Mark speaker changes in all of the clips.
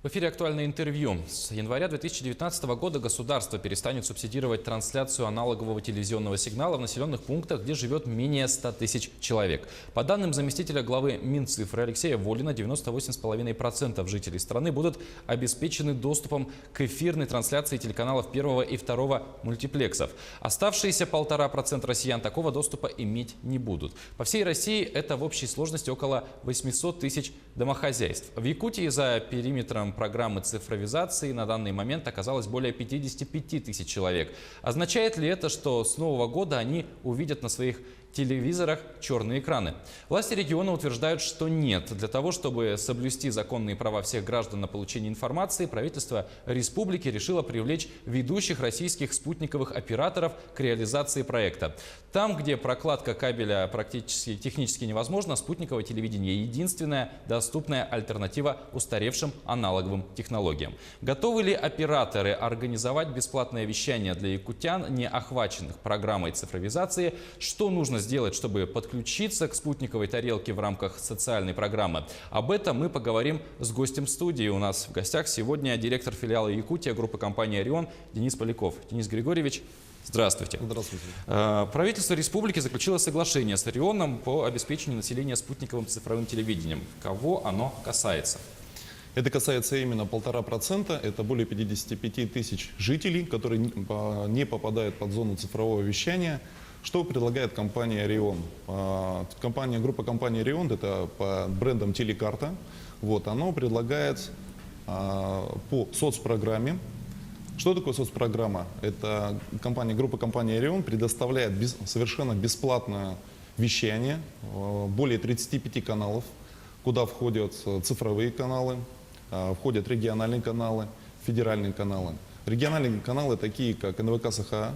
Speaker 1: В эфире «Актуальное интервью». С января 2019 года государство перестанет субсидировать трансляцию аналогового телевизионного сигнала в населенных пунктах, где живет менее 100 тысяч человек. По данным заместителя главы Минцифры Алексея Волина, 98,5% жителей страны будут обеспечены доступом к эфирной трансляции телеканалов первого и второго мультиплексов. Оставшиеся 1,5% россиян такого доступа иметь не будут. По всей России это в общей сложности около 800 тысяч домохозяйств. В Якутии за периметром программы цифровизации на данный момент оказалось более 55 тысяч человек. Означает ли это, что с нового года они увидят на своих телевизорах черные экраны? Власти региона утверждают, что нет. Для того, чтобы соблюсти законные права всех граждан на получение информации, правительство республики решило привлечь ведущих российских спутниковых операторов к реализации проекта. Там, где прокладка кабеля практически технически невозможна, спутниковое телевидение – единственная доступная альтернатива устаревшим аналоговым технологиям. Готовы ли операторы организовать бесплатное вещание для якутян, не охваченных программой цифровизации? Что нужно сделать, чтобы подключиться к спутниковой тарелке в рамках социальной программы? Об этом мы поговорим с гостем студии. У нас в гостях сегодня директор филиала Якутия группы компании «Орион» Денис Поляков. Денис Григорьевич, здравствуйте.
Speaker 2: Здравствуйте.
Speaker 1: Правительство республики заключило соглашение с «Орионом» по обеспечению населения спутниковым цифровым телевидением. Кого оно касается?
Speaker 2: Это касается именно 1,5%. Это более 55 тысяч жителей, которые не попадают под зону цифрового вещания. Что предлагает компания «Орион»? Группа компании «Орион» — это по брендам «Телекарта». Оно предлагает по соцпрограмме. Что такое соцпрограмма? Это группа компании «Орион» предоставляет совершенно бесплатное вещание, более 35 каналов, куда входят цифровые каналы, входят региональные каналы, федеральные каналы. Региональные каналы такие, как НВК СХА,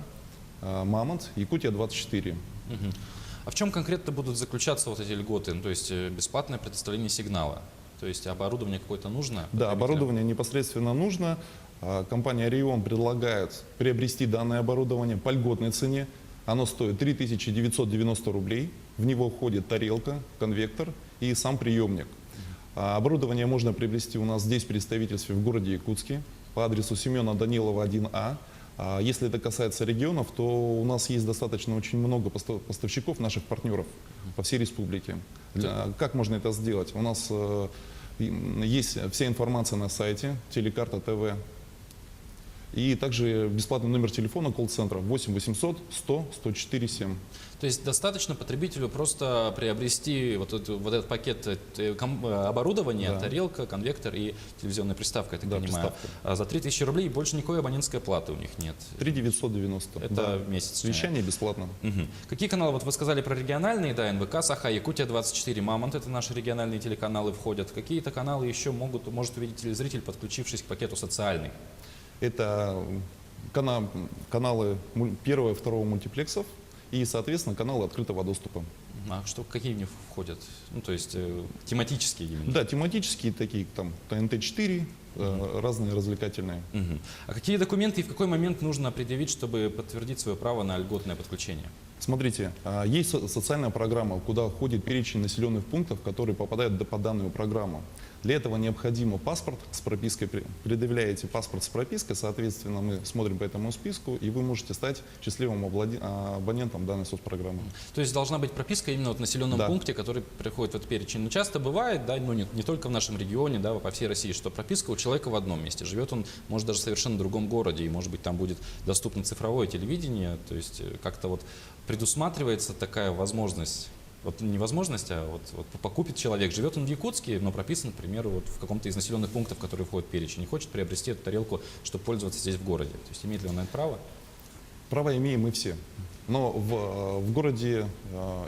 Speaker 2: Мамонт, Якутия-24.
Speaker 1: А в чем конкретно будут заключаться вот эти льготы? То есть бесплатное предоставление сигнала? То есть оборудование какое-то нужно?
Speaker 2: Да, оборудование непосредственно нужно. Компания «Орион» предлагает приобрести данное оборудование по льготной цене. Оно стоит 3990 рублей. В него входит тарелка, конвектор и сам приемник. Оборудование можно приобрести у нас здесь в представительстве в городе Якутске по адресу Семена Данилова 1А. Если это касается регионов, то у нас есть достаточно очень много поставщиков, наших партнеров по всей республике. Как можно это сделать? У нас есть вся информация на сайте Телекарта ТВ. И также бесплатный номер телефона колл-центра 8 800 100 104 7.
Speaker 1: То есть достаточно потребителю просто приобрести вот этот пакет оборудования, да. Тарелка, конвектор и телевизионная приставка, я так понимаю. За 3000 рублей больше никакой абонентской платы у них нет.
Speaker 2: 3990.
Speaker 1: Это месяц.
Speaker 2: Вещание бесплатно.
Speaker 1: Какие каналы, вот вы сказали про региональные, да, НВК, САХА, Якутия-24, Мамонт, это наши региональные телеканалы входят. Какие-то каналы еще может увидеть телезритель, подключившись к пакету социальный?
Speaker 2: Это каналы первого и второго мультиплексов и, соответственно, каналы открытого доступа.
Speaker 1: А какие в них входят? Ну, то есть тематические именно?
Speaker 2: Да, тематические, такие, там, ТНТ-4, разные развлекательные.
Speaker 1: А какие документы и в какой момент нужно предъявить, чтобы подтвердить свое право на льготное подключение?
Speaker 2: Смотрите, есть социальная программа, куда входит перечень населенных пунктов, которые попадают под данную программу. Для этого необходимо паспорт с пропиской. Предъявляете паспорт с пропиской, соответственно, мы смотрим по этому списку, и вы можете стать счастливым абонентом данной соцпрограммы.
Speaker 1: То есть должна быть прописка именно в населенном пункте, который приходит в этот перечень. Но часто бывает, да, ну, не только в нашем регионе, да, по всей России, что прописка у человека в одном месте. Живет он, может, даже в совершенно другом городе, и, может быть, там будет доступно цифровое телевидение. То есть как-то вот предусматривается такая возможность. Вот не возможность, а вот покупит человек. Живет он в Якутске, но прописан, например, вот в каком-то из населенных пунктов, которые входят в перечень, и хочет приобрести эту тарелку, чтобы пользоваться здесь в городе. То есть имеет ли он на это право?
Speaker 2: Право имеем мы все. Но в городе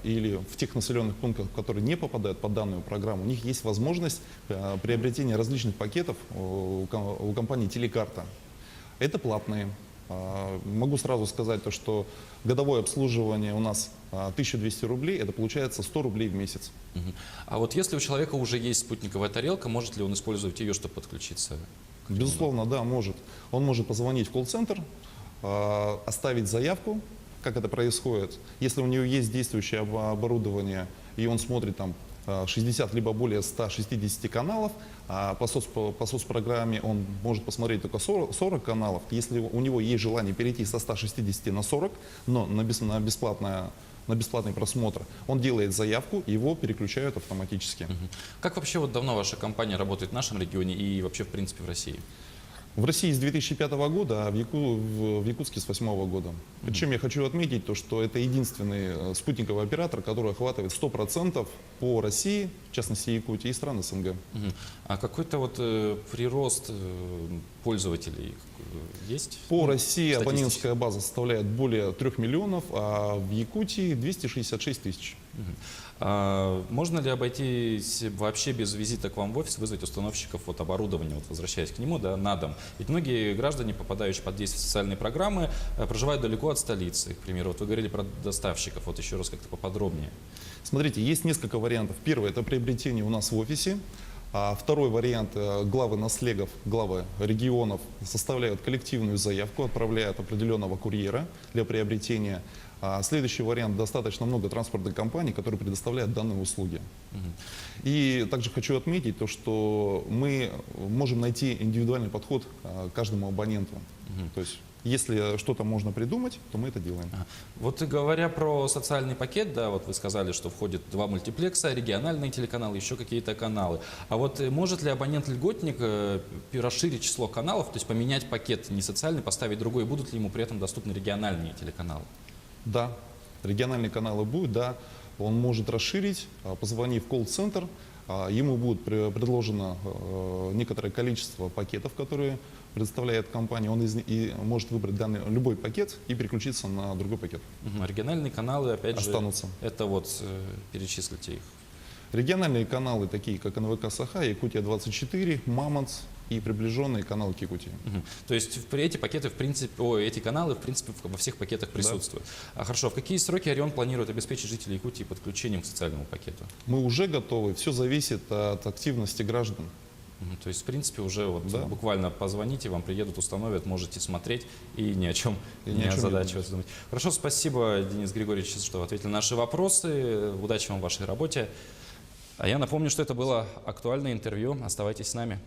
Speaker 2: или в тех населенных пунктах, которые не попадают под данную программу, у них есть возможность приобретения различных пакетов у компании «Телекарта». Это платные. Могу сразу сказать, что годовое обслуживание у нас 1200 рублей, это получается 100 рублей в месяц.
Speaker 1: А вот если у человека уже есть спутниковая тарелка, может ли он использовать ее, чтобы подключиться?
Speaker 2: Безусловно, да, может. Он может позвонить в колл-центр, оставить заявку, как это происходит. Если у него есть действующее оборудование, и он смотрит там 60 либо более 160 каналов, а по соцпрограмме он может посмотреть только 40 каналов. Если у него есть желание перейти со 160 на 40, но на бесплатный просмотр, он делает заявку, его переключают автоматически.
Speaker 1: Как вообще вот давно ваша компания работает в нашем регионе и вообще в принципе в России?
Speaker 2: В России с 2005 года, а в Якутске с 2008 года. Причем я хочу отметить то, что это единственный спутниковый оператор, который охватывает 100% по России, в частности Якутии и стран СНГ.
Speaker 1: А какой-то вот прирост пользователей есть?
Speaker 2: По России
Speaker 1: статистически?
Speaker 2: абонентская база составляет более 3 миллионов, а в Якутии 266 тысяч.
Speaker 1: Можно ли обойтись вообще без визита к вам в офис, вызвать установщиков вот оборудования, вот возвращаясь к нему, да, на дом? Ведь многие граждане, попадающие под действие социальной программы, проживают далеко от столицы, к примеру. Вот вы говорили про доставщиков, вот еще раз как-то поподробнее.
Speaker 2: Смотрите, есть несколько вариантов. Первый – это приобретение у нас в офисе. А второй вариант – главы наслегов, главы регионов составляют коллективную заявку, отправляют определенного курьера для приобретения. А следующий вариант – достаточно много транспортных компаний, которые предоставляют данные услуги. И также хочу отметить то, что мы можем найти индивидуальный подход к каждому абоненту. То есть, если что-то можно придумать, то мы это делаем.
Speaker 1: Вот говоря про социальный пакет, да, вот вы сказали, что входит 2 мультиплекса, региональные телеканалы, еще какие-то каналы. А вот может ли абонент-льготник расширить число каналов, то есть поменять пакет не социальный, поставить другой, будут ли ему при этом доступны региональные телеканалы?
Speaker 2: Да, региональные каналы будут, да. Он может расширить, позвонив в колл-центр, ему будет предложено некоторое количество пакетов, которые предоставляет компания. Он может выбрать любой пакет и переключиться на другой пакет.
Speaker 1: Региональные каналы, опять
Speaker 2: останутся.
Speaker 1: же, это вот перечислите их.
Speaker 2: Региональные каналы, такие как НВК Саха, Якутия-24, Мамонт и приближенные каналы к Якутии.
Speaker 1: То есть эти пакеты, в принципе, эти каналы, в принципе, во всех пакетах присутствуют. Да. Хорошо, в какие сроки Орион планирует обеспечить жителей Якутии подключением к социальному пакету?
Speaker 2: Мы уже готовы, все зависит от активности граждан.
Speaker 1: То есть, в принципе, уже вот буквально позвоните, вам приедут, установят, можете смотреть и ни о чем не озадачиваться. Хорошо, спасибо, Денис Григорьевич, что ответили на наши вопросы. Удачи вам в вашей работе. А я напомню, что это было актуальное интервью. Оставайтесь с нами.